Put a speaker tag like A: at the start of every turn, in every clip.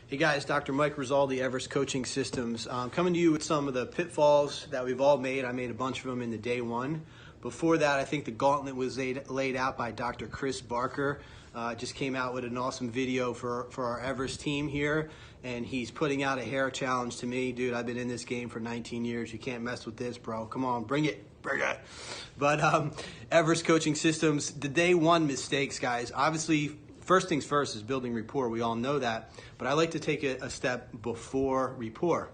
A: Hey guys, Dr. Mike Risoldi, Everest Coaching Systems. Coming to you with some of the pitfalls that we've all made. I made a bunch of them in the day one. Before that, I think the gauntlet was laid out by Dr. Chris Barker. Just came out with an awesome video for our Everest team here, and he's putting out a hair challenge to me. Dude, I've been in this game for 19 years. You can't mess with this, bro. Come on, bring it. Bring it. But Everest Coaching Systems, the day one mistakes, guys. Obviously, first things first is building rapport. We all know that. But I like to take it a step before rapport.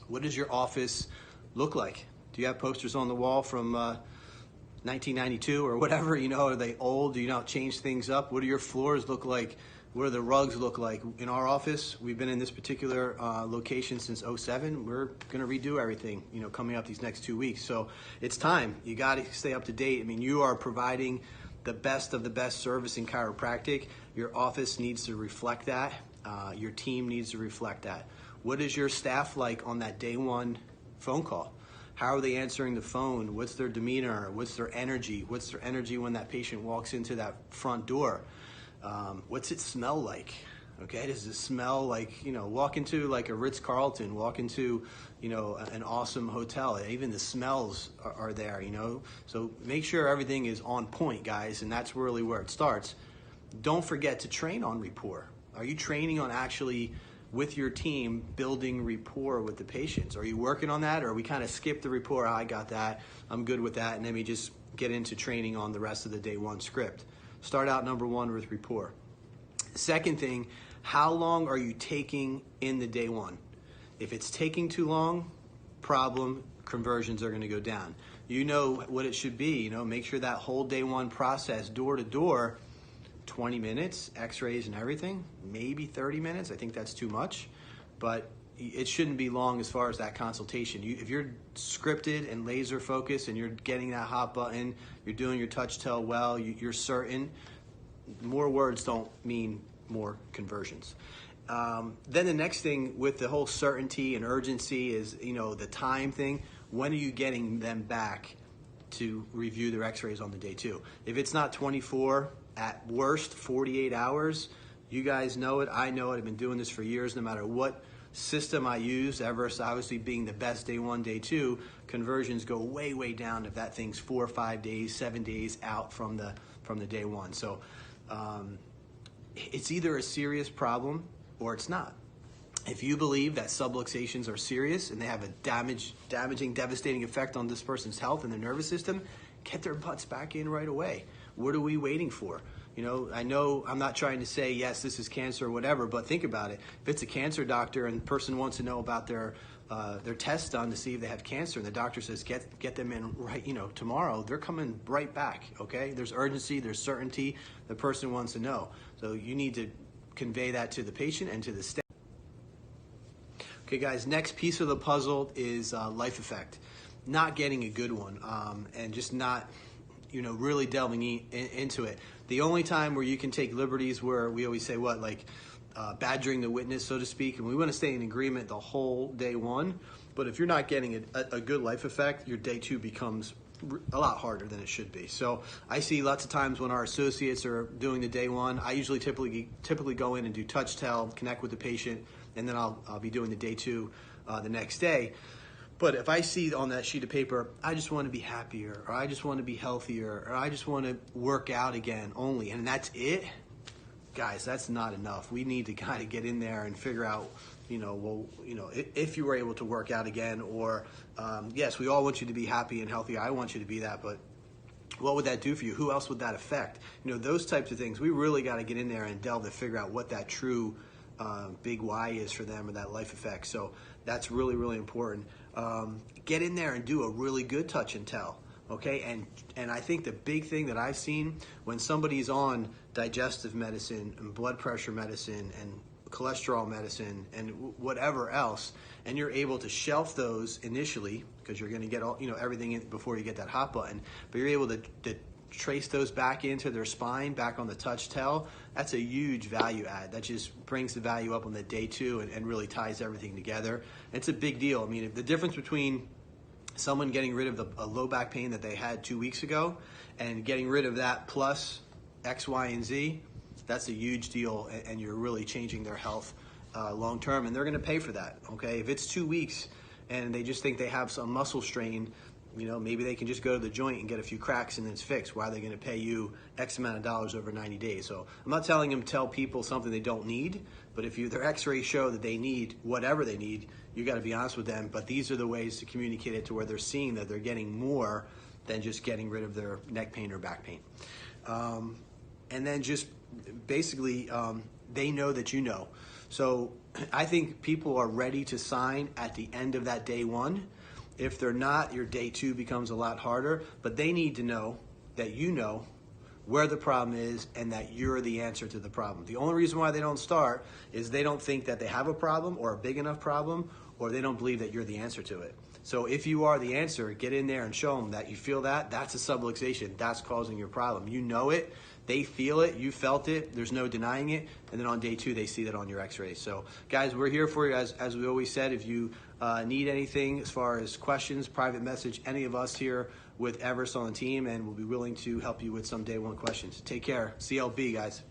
A: What does your office look like? Do you have posters on the wall from 1992 or whatever? You know, are they old? Do you not change things up? What do your floors look like? What do the rugs look like? In our office, we've been in this particular location since '07. We're going to redo everything, you know, coming up these next 2 weeks. So it's time. You got to stay up to date. I mean, you are providing the best of the best service in chiropractic. Your office needs to reflect that. Your team needs to reflect that. What is your staff like on that day one phone call? How are they answering the phone? What's their demeanor? What's their energy? What's their energy when that patient walks into that front door? What's it smell like? Okay, does it smell like, you know, walk into like a Ritz-Carlton, walk into, you know, an awesome hotel. Even the smells are there, you know. So make sure everything is on point, guys, and that's really where it starts. Don't forget to train on rapport. Are you training on actually, with your team, building rapport with the patients? Are you working on that, or we kind of skip the rapport? I got that, I'm good with that, and then we just get into training on the rest of the day one script. Start out number one with rapport. Second thing, how long are you taking in the day one? If it's taking too long, problem, conversions are going to go down. You know what it should be, you know, make sure that whole day one process, door to door, 20 minutes, x-rays and everything, maybe 30 minutes. I think that's too much, but it shouldn't be long as far as that consultation. If you're scripted and laser focused and you're getting that hot button, you're doing your touch tell well, you're certain, more words don't mean more conversions. Then the next thing with the whole certainty and urgency is, you know, the time thing. When are you getting them back to review their x-rays on the day two? If it's not 24, at worst 48 hours, you guys know it, I know it, I've been doing this for years. No matter what system I use, Everest obviously being the best day one, day two, conversions go way, way down if that thing's 4 or 5 days, 7 days out from the day one. So it's either a serious problem or it's not. If you believe that subluxations are serious and they have a damaging, devastating effect on this person's health and their nervous system, get their butts back in right away. What are we waiting for? You know I'm not trying to say, yes, this is cancer or whatever, but think about it. If it's a cancer doctor and the person wants to know about their test done to see if they have cancer, and the doctor says, get them in right, you know, tomorrow, they're coming right back, okay? There's urgency, there's certainty, the person wants to know. So you need to convey that to the patient and to the staff. Okay, guys, next piece of the puzzle is life effect. Not getting a good one, and just not, you know, really delving into it. The only time where you can take liberties, where we always say what, like badgering the witness, so to speak, and we want to stay in agreement the whole day one. But if you're not getting a good life effect, your day two becomes a lot harder than it should be. So I see lots of times when our associates are doing the day one, I usually typically go in and do touch tell, connect with the patient, and then I'll be doing the day two the next day. But if I see on that sheet of paper, I just want to be happier, or I just want to be healthier, or I just want to work out again only, and that's it, guys, that's not enough. We need to kind of get in there and figure out, you know, well, you know, if you were able to work out again, or yes, we all want you to be happy and healthy. I want you to be that, but what would that do for you? Who else would that affect? You know, those types of things. We really got to get in there and delve to figure out what that true big why is for them, or that life effect. So that's really, really important. Get in there and do a really good touch and tell. Okay, and I think the big thing that I've seen when somebody's on digestive medicine and blood pressure medicine and cholesterol medicine and whatever else, and you're able to shelf those initially because you're going to get all, you know, everything in before you get that hot button, but you're able to trace those back into their spine, back on the touch tell. That's a huge value add. That just brings the value up on the day two and really ties everything together. It's a big deal. I mean, if the difference between someone getting rid of a low back pain that they had 2 weeks ago and getting rid of that plus X, Y, and Z, that's a huge deal, and you're really changing their health long term, and they're going to pay for that. Okay, if it's 2 weeks and they just think they have some muscle strain, maybe they can just go to the joint and get a few cracks and then it's fixed. Why are they going to pay you X amount of dollars over 90 days? So I'm not telling them tell people something they don't need, but if their x-rays show that they need whatever they need, you got to be honest with them. But these are the ways to communicate it to where they're seeing that they're getting more than just getting rid of their neck pain or back pain. And then just basically they know that you know. So I think people are ready to sign at the end of that day one. If they're not, your day two becomes a lot harder, but they need to know that you know where the problem is and that you're the answer to the problem. The only reason why they don't start is they don't think that they have a problem or a big enough problem, or they don't believe that you're the answer to it. So if you are the answer, get in there and show them that you feel that. That's a subluxation. That's causing your problem. You know it. They feel it. You felt it. There's no denying it. And then on day two, they see that on your x-rays. So guys, we're here for you. As we always said, if you need anything as far as questions, private message, any of us here with Everest on the team, and we'll be willing to help you with some day one questions. Take care. CLB, guys.